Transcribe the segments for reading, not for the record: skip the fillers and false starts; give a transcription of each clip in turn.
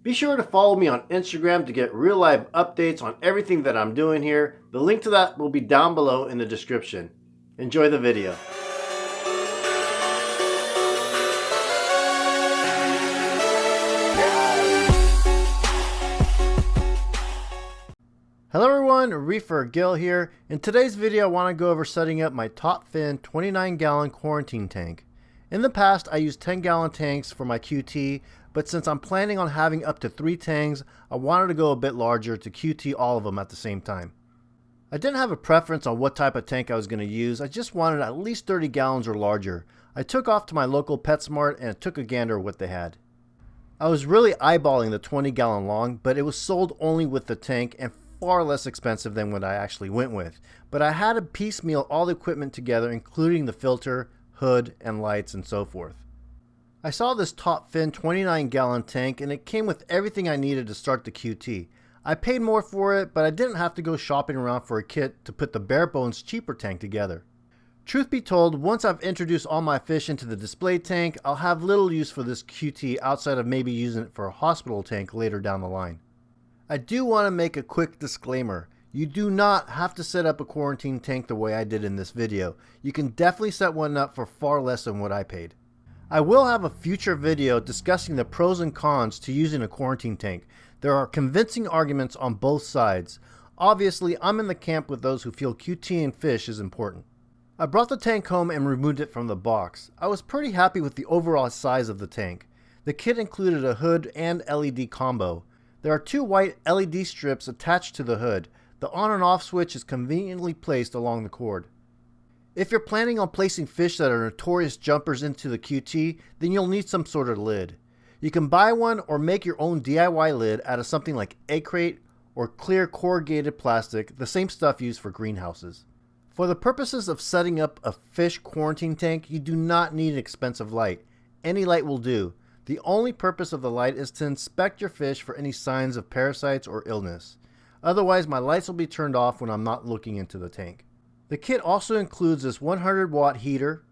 Be sure to follow me on Instagram to get real life updates on everything that I'm doing here. The link to that will be down below in the description. Enjoy the video. Hello everyone, ReeferGil here. In today's video I want to go over setting up my top fin 29-gallon quarantine tank. In the past I used 10-gallon tanks for my QT, but since I'm planning on having up to 3 tanks, I wanted to go a bit larger to QT all of them at the same time. I didn't have a preference on what type of tank I was going to use, I just wanted at least 30 gallons or larger. I took off to my local PetSmart and took a gander at what they had. I was really eyeballing the 20-gallon long, but it was sold only with the tank and far less expensive than what I actually went with. But I had to piecemeal all the equipment together, including the filter, hood, and lights, and so forth. I saw this top fin 29-gallon tank and it came with everything I needed to start the QT. I paid more for it, but I didn't have to go shopping around for a kit to put the bare bones cheaper tank together. Truth be told, once I've introduced all my fish into the display tank, I'll have little use for this QT outside of maybe using it for a hospital tank later down the line. I do want to make a quick disclaimer. You do not have to set up a quarantine tank the way I did in this video. You can definitely set one up for far less than what I paid. I will have a future video discussing the pros and cons to using a quarantine tank. There are convincing arguments on both sides. Obviously, I'm in the camp with those who feel QTing fish is important. I brought the tank home and removed it from the box. I was pretty happy with the overall size of the tank. The kit included a hood and LED combo. There are 2 white LED strips attached to the hood. The on and off switch is conveniently placed along the cord. If you're planning on placing fish that are notorious jumpers into the QT, then you'll need some sort of lid. You can buy one or make your own DIY lid out of something like egg crate or clear corrugated plastic, the same stuff used for greenhouses. For the purposes of setting up a fish quarantine tank, you do not need an expensive light. Any light will do. The only purpose of the light is to inspect your fish for any signs of parasites or illness. Otherwise, my lights will be turned off when I'm not looking into the tank. The kit also includes this 100-watt heater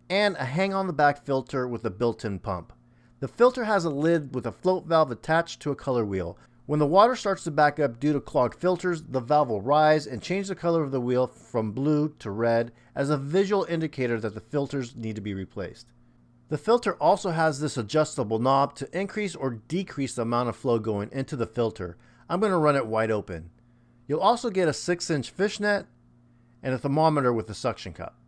and a hang-on-the-back filter with a built-in pump. The filter has a lid with a float valve attached to a color wheel. When the water starts to back up due to clogged filters, the valve will rise and change the color of the wheel from blue to red as a visual indicator that the filters need to be replaced. The filter also has this adjustable knob to increase or decrease the amount of flow going into the filter. I'm going to run it wide open. You'll also get a 6-inch fish net and a thermometer with a suction cup.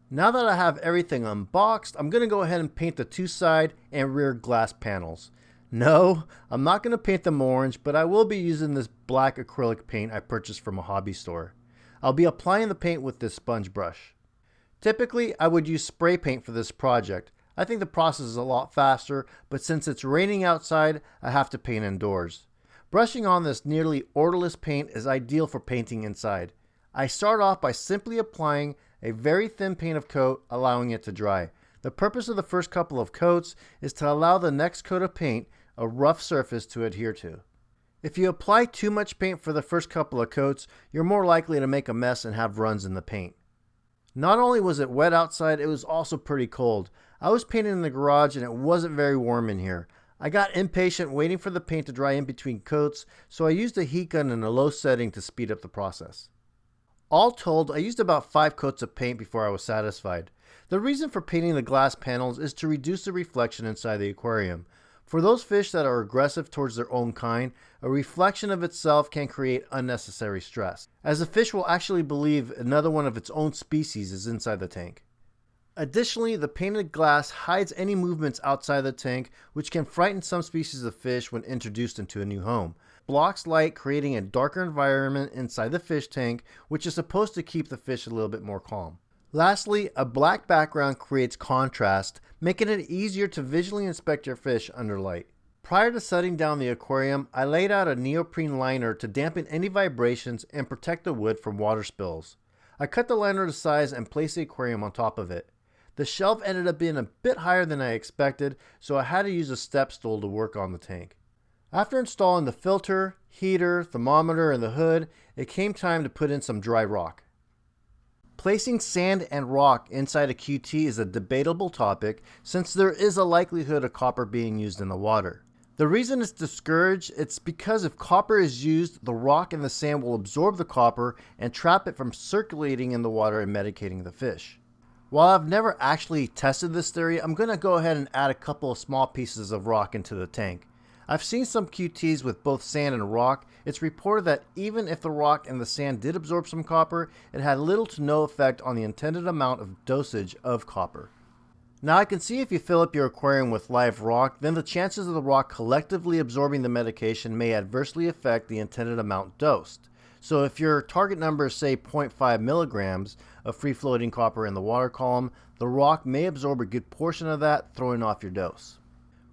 Now that I have everything unboxed, I'm going to go ahead and paint the 2 side and rear glass panels. No, I'm not going to paint them orange, but I will be using this black acrylic paint I purchased from a hobby store. I'll be applying the paint with this sponge brush. Typically, I would use spray paint for this project. I think the process is a lot faster, but since it's raining outside, I have to paint indoors. Brushing on this nearly odorless paint is ideal for painting inside. I start off by simply applying a very thin paint of coat, allowing it to dry. The purpose of the first couple of coats is to allow the next coat of paint a rough surface to adhere to. If you apply too much paint for the first couple of coats, you're more likely to make a mess and have runs in the paint. Not only was it wet outside, it was also pretty cold. I was painting in the garage and it wasn't very warm in here. I got impatient waiting for the paint to dry in between coats, so I used a heat gun in a low setting to speed up the process. All told, I used about 5 coats of paint before I was satisfied. The reason for painting the glass panels is to reduce the reflection inside the aquarium. For those fish that are aggressive towards their own kind, a reflection of itself can create unnecessary stress, as the fish will actually believe another one of its own species is inside the tank. Additionally, the painted glass hides any movements outside the tank, which can frighten some species of fish when introduced into a new home. Blocks light, creating a darker environment inside the fish tank, which is supposed to keep the fish a little bit more calm. Lastly, a black background creates contrast, making it easier to visually inspect your fish under light. Prior to setting down the aquarium, I laid out a neoprene liner to dampen any vibrations and protect the wood from water spills. I cut the liner to size and placed the aquarium on top of it. The shelf ended up being a bit higher than I expected, so I had to use a step stool to work on the tank. After installing the filter, heater, thermometer, and the hood, it came time to put in some dry rock. Placing sand and rock inside a QT is a debatable topic since there is a likelihood of copper being used in the water. The reason it's discouraged, it's because if copper is used, the rock and the sand will absorb the copper and trap it from circulating in the water and medicating the fish. While I've never actually tested this theory, I'm going to go ahead and add a couple of small pieces of rock into the tank. I've seen some QTs with both sand and rock. It's reported that even if the rock and the sand did absorb some copper, it had little to no effect on the intended amount of dosage of copper. Now I can see if you fill up your aquarium with live rock, then the chances of the rock collectively absorbing the medication may adversely affect the intended amount dosed. So if your target number is say 0.5 milligrams of free-floating copper in the water column, the rock may absorb a good portion of that, throwing off your dose.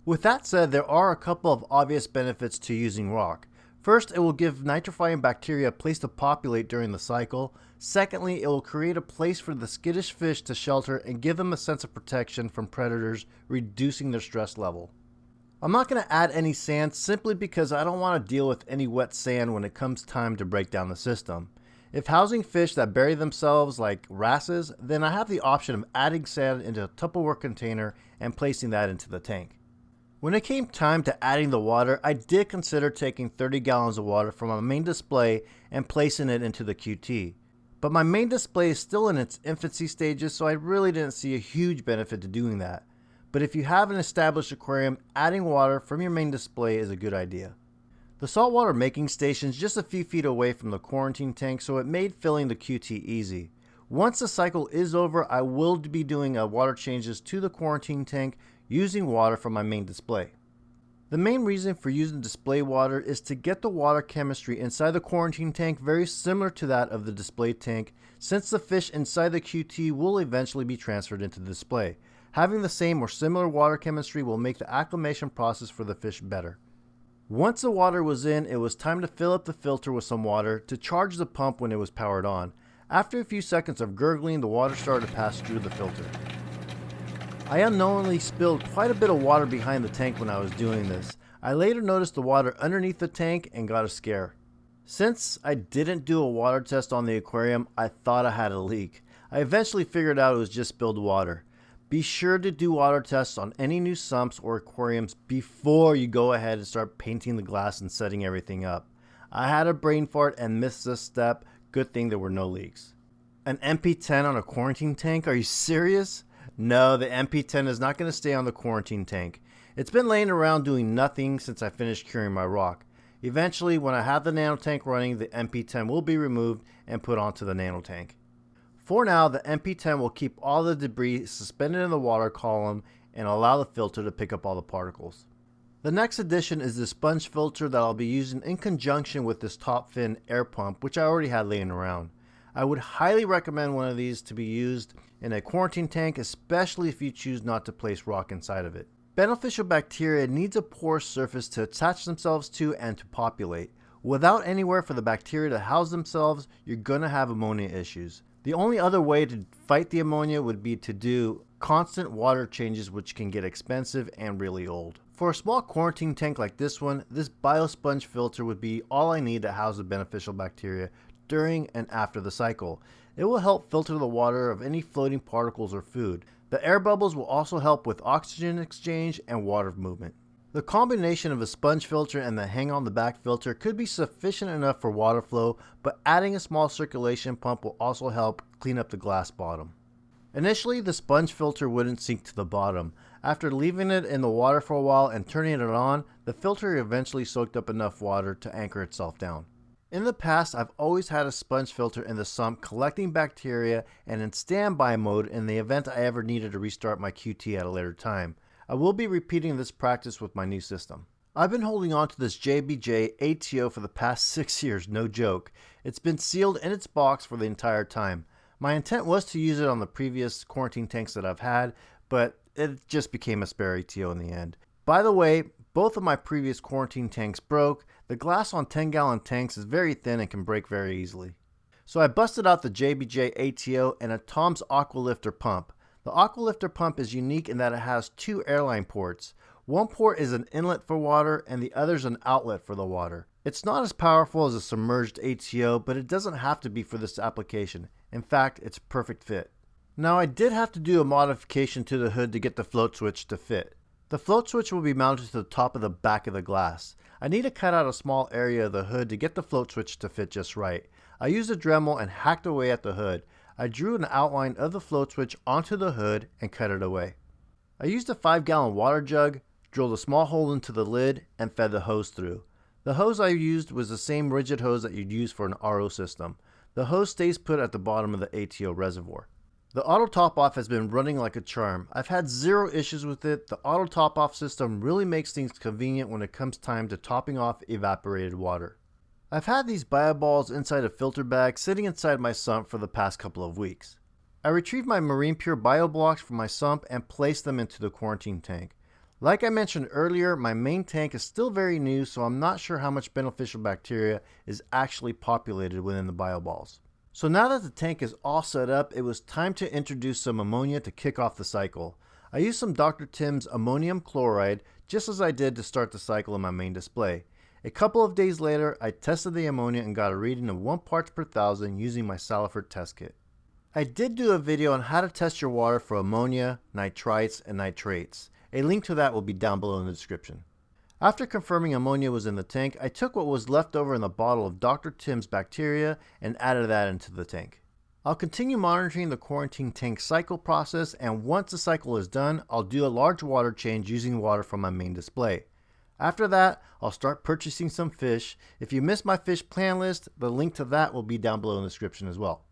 With that said, there are a couple of obvious benefits to using rock. First, it will give nitrifying bacteria a place to populate during the cycle. Secondly, it will create a place for the skittish fish to shelter and give them a sense of protection from predators, reducing their stress level. I'm not going to add any sand simply because I don't want to deal with any wet sand when it comes time to break down the system. If housing fish that bury themselves like wrasses, then I have the option of adding sand into a Tupperware container and placing that into the tank. When it came time to adding the water, I did consider taking 30 gallons of water from my main display and placing it into the QT. But my main display is still in its infancy stages, so I really didn't see a huge benefit to doing that. But if you have an established aquarium, adding water from your main display is a good idea. The saltwater making station is just a few feet away from the quarantine tank, so it made filling the QT easy. Once the cycle is over, I will be doing water changes to the quarantine tank using water from my main display. The main reason for using display water is to get the water chemistry inside the quarantine tank very similar to that of the display tank, since the fish inside the QT will eventually be transferred into the display. Having the same or similar water chemistry will make the acclimation process for the fish better. Once the water was in, it was time to fill up the filter with some water to charge the pump when it was powered on. After a few seconds of gurgling, the water started to pass through the filter. I unknowingly spilled quite a bit of water behind the tank when I was doing this. I later noticed the water underneath the tank and got a scare. Since I didn't do a water test on the aquarium, I thought I had a leak. I eventually figured out it was just spilled water. Be sure to do water tests on any new sumps or aquariums before you go ahead and start painting the glass and setting everything up. I had a brain fart and missed this step. Good thing there were no leaks. An MP10 on a quarantine tank? Are you serious? No, the MP10 is not going to stay on the quarantine tank. It's been laying around doing nothing since I finished curing my rock. Eventually, when I have the nano tank running, the MP10 will be removed and put onto the nano tank. For now, the MP10 will keep all the debris suspended in the water column and allow the filter to pick up all the particles. The next addition is the sponge filter that I'll be using in conjunction with this top fin air pump, which I already had laying around. I would highly recommend one of these to be used in a quarantine tank, especially if you choose not to place rock inside of it. Beneficial bacteria needs a porous surface to attach themselves to and to populate. Without anywhere for the bacteria to house themselves, you're going to have ammonia issues. The only other way to fight the ammonia would be to do constant water changes, which can get expensive and really old. For a small quarantine tank like this one, this biosponge filter would be all I need to house the beneficial bacteria during and after the cycle. It will help filter the water of any floating particles or food. The air bubbles will also help with oxygen exchange and water movement. The combination of a sponge filter and the hang on the back filter could be sufficient enough for water flow, but adding a small circulation pump will also help clean up the glass bottom. Initially, the sponge filter wouldn't sink to the bottom. After leaving it in the water for a while and turning it on, the filter eventually soaked up enough water to anchor itself down. In the past, I've always had a sponge filter in the sump collecting bacteria and in standby mode in the event I ever needed to restart my QT at a later time. I will be repeating this practice with my new system. I've been holding on to this JBJ ATO for the past 6 years, no joke. It's been sealed in its box for the entire time. My intent was to use it on the previous quarantine tanks that I've had, but it just became a spare ATO in the end. By the way, both of my previous quarantine tanks broke. The glass on 10-gallon tanks is very thin and can break very easily. So I busted out the JBJ ATO and a Tom's Aqualifter pump. The Aqualifter pump is unique in that it has two airline ports. One port is an inlet for water and the other is an outlet for the water. It's not as powerful as a submerged ATO, but it doesn't have to be for this application. In fact, it's a perfect fit. Now I did have to do a modification to the hood to get the float switch to fit. The float switch will be mounted to the top of the back of the glass. I need to cut out a small area of the hood to get the float switch to fit just right. I used a Dremel and hacked away at the hood. I drew an outline of the float switch onto the hood and cut it away. I used a 5-gallon water jug, drilled a small hole into the lid, and fed the hose through. The hose I used was the same rigid hose that you'd use for an RO system. The hose stays put at the bottom of the ATO reservoir. The auto top off has been running like a charm. I've had zero issues with it. The auto top off system really makes things convenient when it comes time to topping off evaporated water. I've had these bio balls inside a filter bag sitting inside my sump for the past couple of weeks. I retrieved my Marine Pure bio blocks from my sump and placed them into the quarantine tank. Like I mentioned earlier, my main tank is still very new, so I'm not sure how much beneficial bacteria is actually populated within the bio balls. So now that the tank is all set up, it was time to introduce some ammonia to kick off the cycle. I used some Dr. Tim's ammonium chloride just as I did to start the cycle in my main display. A couple of days later, I tested the ammonia and got a reading of 1 parts per thousand using my saltwater test kit. I did do a video on how to test your water for ammonia, nitrites, and nitrates. A link to that will be down below in the description. After confirming ammonia was in the tank, I took what was left over in the bottle of Dr. Tim's bacteria and added that into the tank. I'll continue monitoring the quarantine tank cycle process, and once the cycle is done, I'll do a large water change using water from my main display. After that, I'll start purchasing some fish. If you missed my fish plan list, the link to that will be down below in the description as well.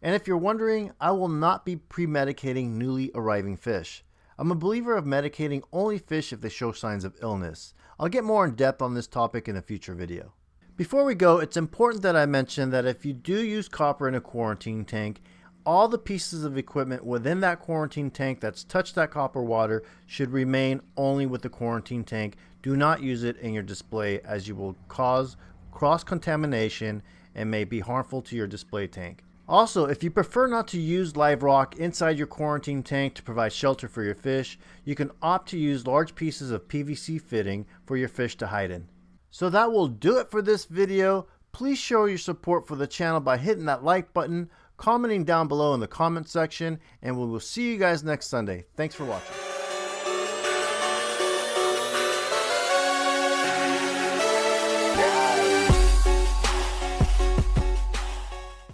And if you're wondering, I will not be pre-medicating newly arriving fish. I'm a believer of medicating only fish if they show signs of illness. I'll get more in depth on this topic in a future video. Before we go, it's important that I mention that if you do use copper in a quarantine tank, all the pieces of equipment within that quarantine tank that's touched that copper water should remain only with the quarantine tank. Do not use it in your display, as you will cause cross-contamination and may be harmful to your display tank. Also, if you prefer not to use live rock inside your quarantine tank to provide shelter for your fish, you can opt to use large pieces of PVC fitting for your fish to hide in. So that will do it for this video. Please show your support for the channel by hitting that like button, commenting down below in the comment section, and we will see you guys next Sunday. Thanks for watching.